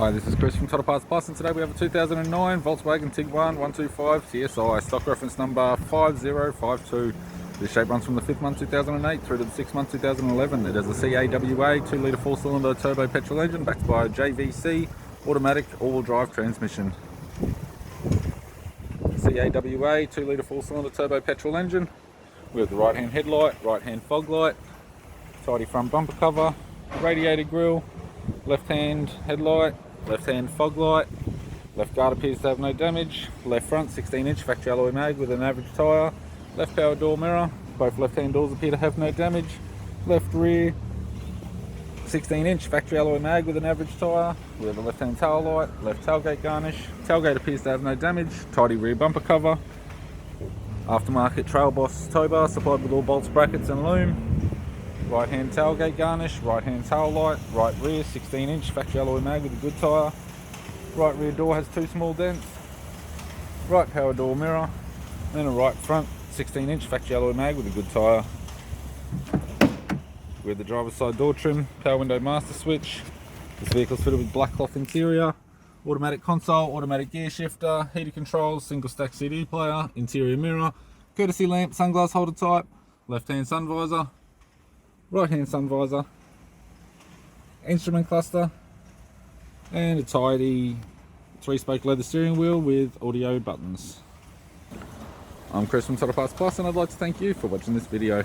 Hi, this is Chris from Total Parts Plus, and today we have a 2009 Volkswagen Tiguan 125 TSI, stock reference number 5052. This shape runs from the 5th month 2008 through to the 6th month 2011. It has a CAWA 2-litre 4-cylinder turbo petrol engine backed by a JVC automatic all-wheel drive transmission. CAWA 2-litre 4-cylinder turbo petrol engine with the right-hand headlight, right-hand fog light, tidy front bumper cover, radiator grille, left-hand headlight, left-hand fog light, left guard appears to have no damage, left front 16-inch factory alloy mag with an average tyre, left power door mirror, both left-hand doors appear to have no damage, left rear 16-inch factory alloy mag with an average tyre, we have a left-hand tail light, left tailgate garnish, tailgate appears to have no damage, tidy rear bumper cover, aftermarket Trail Boss tow bar supplied with all bolts, brackets and loom, right hand tailgate garnish, right hand tail light, right rear 16-inch factory alloy mag with a good tyre, right rear door has 2 small dents, right power door mirror, and a right front 16-inch factory alloy mag with a good tyre. With the driver's side door trim, power window master switch. This vehicle is fitted with black cloth interior, automatic console, automatic gear shifter, heated controls, single stack CD player, interior mirror, courtesy lamp, sunglass holder type, left hand sun visor, right hand sun visor, instrument cluster, and a tidy 3-spoke leather steering wheel with audio buttons. I'm Chris from Total Parts Plus, and I'd like to thank you for watching this video.